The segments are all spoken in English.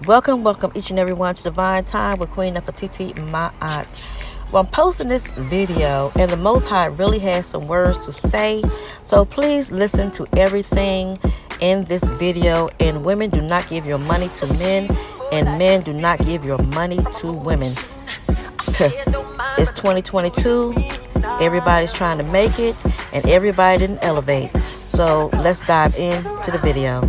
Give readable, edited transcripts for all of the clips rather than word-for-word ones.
Welcome each and every one to Divine Time with Queen Nefertiti, my aunt. Well, I'm posting this video, and the Most High really has some words to say. So please listen to everything in this video. And women, do not give your money to men, and men, do not give your money to women. It's 2022. Everybody's trying to make it, and everybody didn't elevate. So let's dive into the video.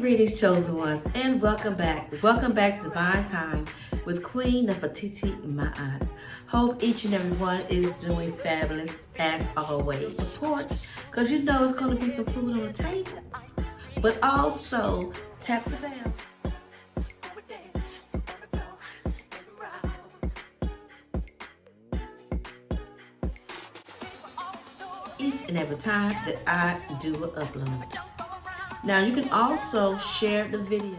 Greetings, chosen ones, and welcome back. Welcome back to Divine Time with Queen Nefertiti, my aunt. Hope each and every one is doing fabulous as always. Support, because you know it's going to be some food on the table. But also, tap the bell. Each and every time that I do an upload. Now you can also share the video.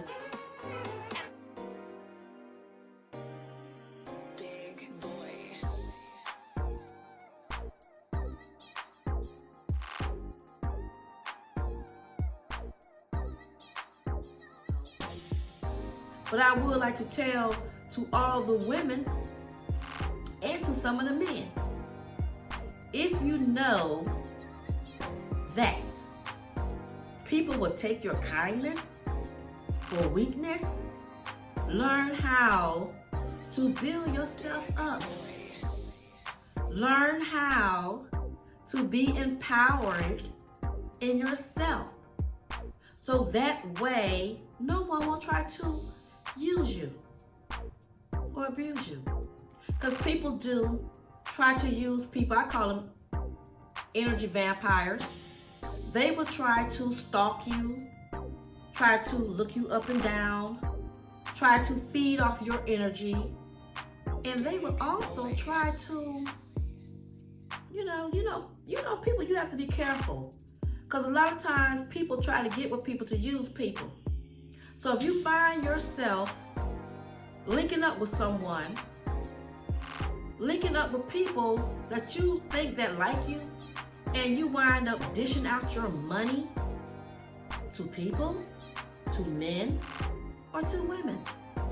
But I would like to tell to all the women and to some of the men, if you know that people will take your kindness for weakness, learn how to build yourself up. Learn how to be empowered in yourself. So that way, no one will try to use you or abuse you. Because people do try to use people. I call them energy vampires. They will try to stalk you, try to look you up and down, try to feed off your energy, and they will also try to, people, you have to be careful, because a lot of times people try to get with people to use people. So if you find yourself linking up with someone, linking up with people that you think that like you, and you wind up dishing out your money to people, to men, or to women.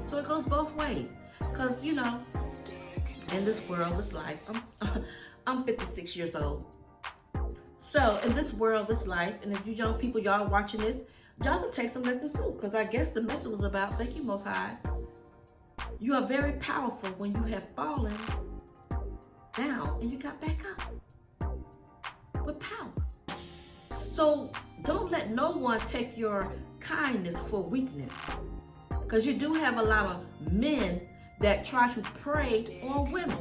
So it goes both ways. Because, in this world, this life, I'm 56 years old. So in this world, this life, and if you young people, y'all watching this, y'all can take some lessons too. Because I guess the message was about, thank you, Most High. You are very powerful when you have fallen down and you got back up with power. So don't let no one take your kindness for weakness, because you do have a lot of men that try to prey on women,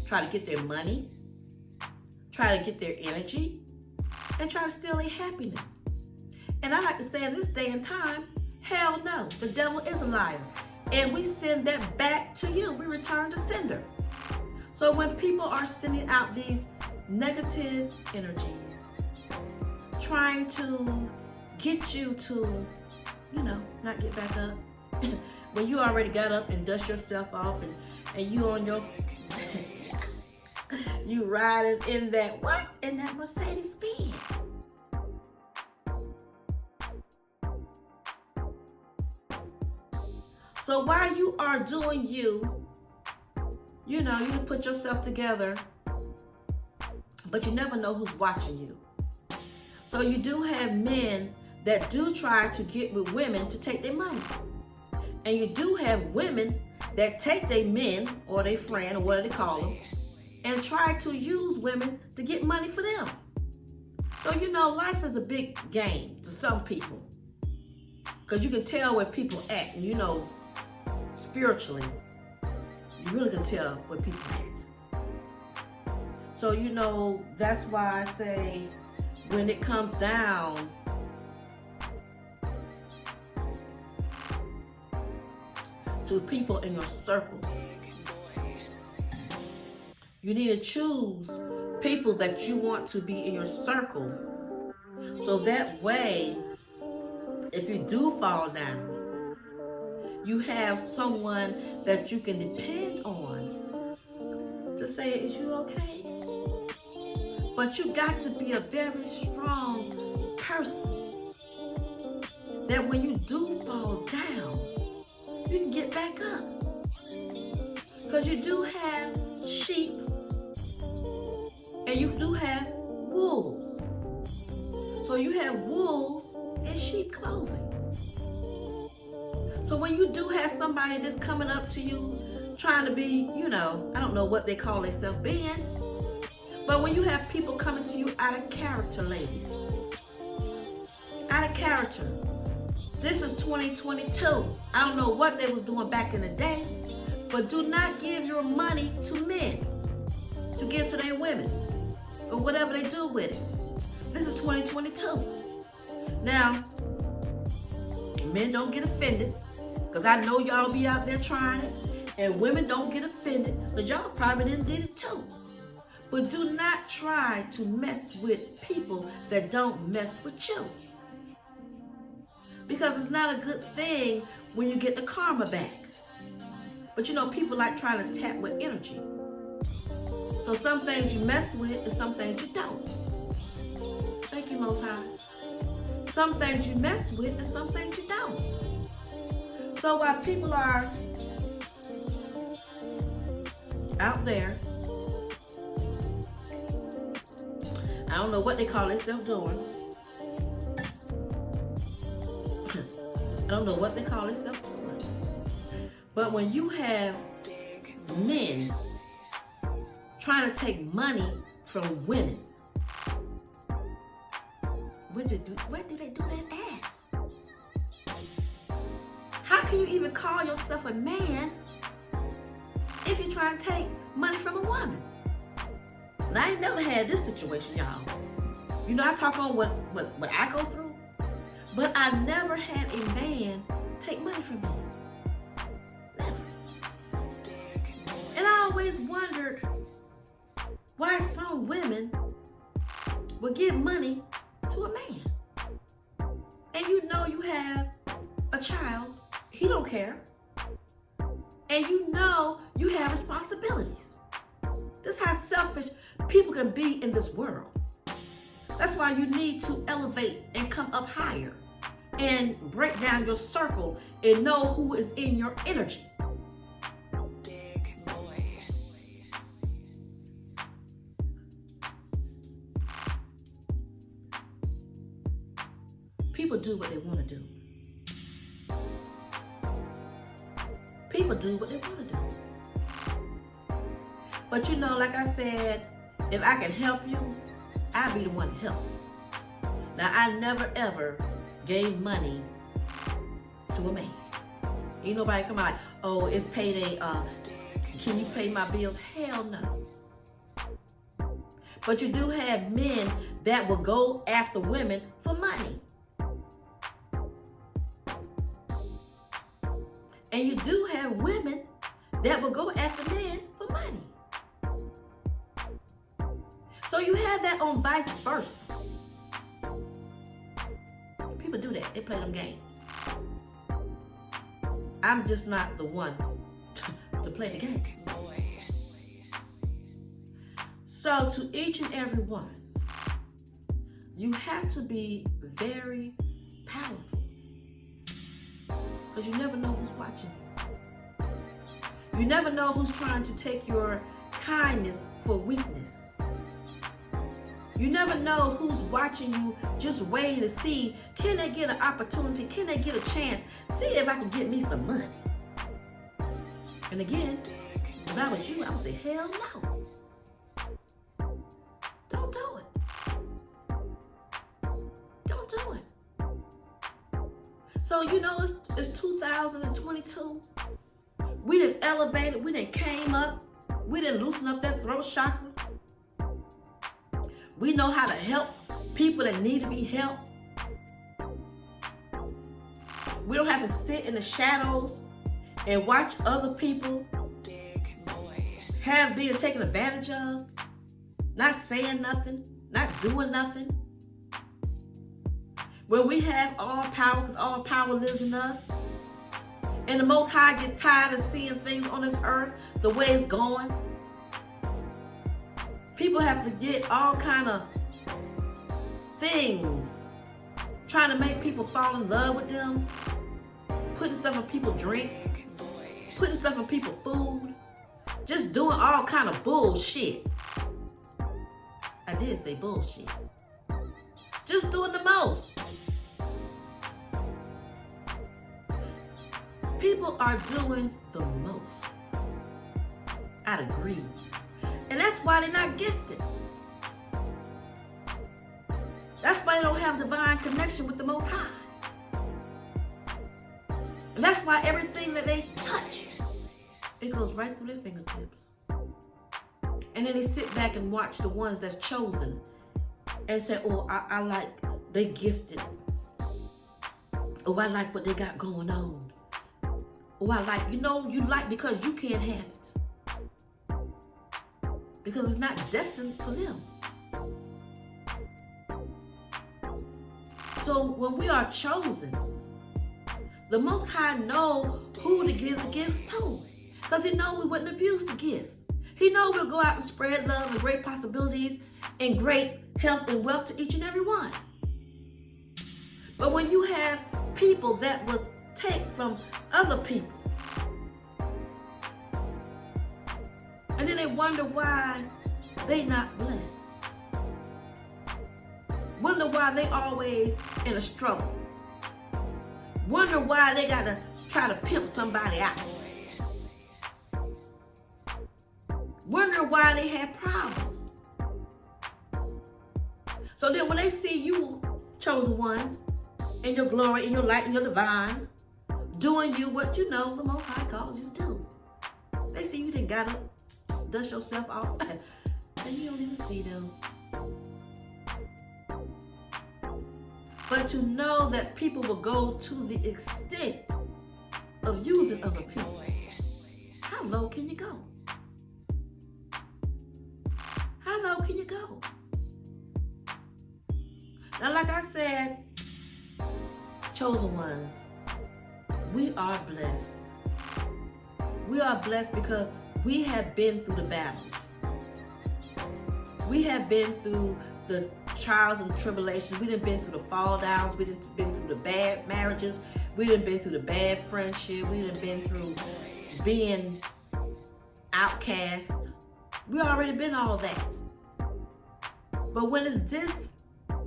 try to get their money, try to get their energy, and try to steal their happiness. And I like to say, in this day and time, hell no, the devil is a liar, and we send that back to you. We return to sender. So when people are sending out these negative energies, trying to get you to, not get back up, when you already got up and dust yourself off, and you on your, you riding in that, in that Mercedes Benz. So while you are doing you, you can put yourself together, but you never know who's watching you. So you do have men that do try to get with women to take their money. And you do have women that take their men or their friend, or whatever they call them, and try to use women to get money for them. So life is a big game to some people, because you can tell where people act, and spiritually, you really can tell where people act. So, that's why I say, when it comes down to people in your circle, you need to choose people that you want to be in your circle. So that way, if you do fall down, you have someone that you can depend on to say, is you okay? But you got to be a very strong person that when you do fall down, you can get back up. Because you do have sheep and you do have wolves. So you have wolves in sheep clothing. So when you do have somebody that's coming up to you trying to be, I don't know what they call themselves being, but when you have people coming to you out of character, ladies, out of character. This is 2022. I don't know what they was doing back in the day, but do not give your money to men to give to their women or whatever they do with it. This is 2022. Now, men don't get offended, because I know y'all be out there trying it, and women don't get offended, because y'all probably did it too. But do not try to mess with people that don't mess with you. Because it's not a good thing when you get the karma back. But people like trying to tap with energy. So some things you mess with and some things you don't. Thank you, Most High. Some things you mess with and some things you don't. So while people are out there, I don't know what they call themselves doing. I don't know what they call themselves doing. But when you have men trying to take money from women, where do they do that at? How can you even call yourself a man if you're trying to take money from a woman? And I ain't never had this situation, y'all. I talk on what I go through, but I never had a man take money from me. Never. And I always wondered why some women would give money to a man. And you have a child, he don't care. And you have responsibilities. This is how selfish people can be in this world. That's why you need to elevate and come up higher and break down your circle and know who is in your energy. Big boy. People do what they want to do. People do what they want to do. But like I said, if I can help you, I'll be the one to help. Now, I never ever gave money to a man. Ain't nobody come out like, oh, it's payday, can you pay my bills? Hell no. But you do have men that will go after women for money. And you do have women that will go after men for money. So you have that on vice versa. People do that. They play them games. I'm just not the one to play the game. So to each and every one, you have to be very powerful. Because you never know who's watching you. You never know who's trying to take your kindness for weakness. You never know who's watching you, just waiting to see, can they get an opportunity? Can they get a chance? See if I can get me some money. And again, if I was you, I would say, hell no. Don't do it. Don't do it. So, it's 2022. We done elevated, we done came up, we done loosened up that throat chakra. We know how to help people that need to be helped. We don't have to sit in the shadows and watch other people being taken advantage of, not saying nothing, not doing nothing. When we have all power, because all power lives in us, and the Most High get tired of seeing things on this earth the way it's going. People have to get all kind of things trying to make people fall in love with them, putting stuff in people's drink, putting stuff in people's food, just doing all kind of bullshit. I did say bullshit. Just doing the most. People are doing the most out of greed. And that's why they're not gifted. That's why they don't have divine connection with the Most High. And that's why everything that they touch, it goes right through their fingertips. And then they sit back and watch the ones that's chosen and say, oh, I like, they gifted. Oh, I like what they got going on. Oh, I like, you like because you can't have it. Because it's not destined for them. So when we are chosen, the Most High know who to give the gifts to. Because He know we wouldn't abuse the gift. He know we'll go out and spread love and great possibilities and great health and wealth to each and every one. But when you have people that will take from other people, and then they wonder why they not blessed. Wonder why they always in a struggle. Wonder why they gotta try to pimp somebody out. Wonder why they have problems. So then when they see you, chosen ones, in your glory, in your light, in your divine, doing you what you know the Most High calls you to do. They see you done got up, dust yourself off, and you don't even see them. But to know that people will go to the extent of using other people, how low can you go? How low can you go? Now, like I said, chosen ones, we are blessed. We are blessed because we have been through the battles. We have been through the trials and tribulations. We done been through the fall downs. We done been through the bad marriages. We done been through the bad friendship. We done been through being outcast. We already been all that. But when it's this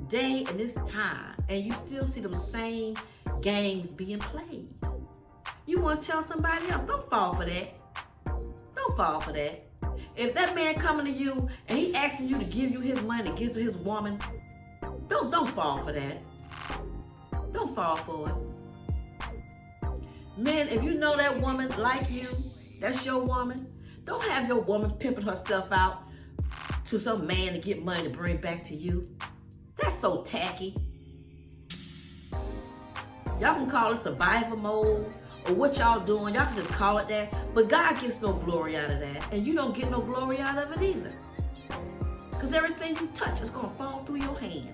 day and this time, and you still see them same games being played, you want to tell somebody else, don't fall for that. Don't fall for that. If that man coming to you and he asking you to give you his money, to give to his woman, don't fall for that. Don't fall for it. Men, if you know that woman like you, that's your woman, don't have your woman pimping herself out to some man to get money to bring back to you. That's so tacky. Y'all can call it survival mode or what y'all doing. Y'all can just call it that. But God gets no glory out of that. And you don't get no glory out of it either. Because everything you touch is going to fall through your hands.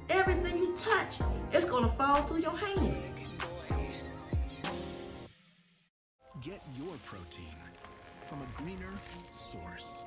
Everything you touch is going to fall through your hands. Get your protein from a greener source.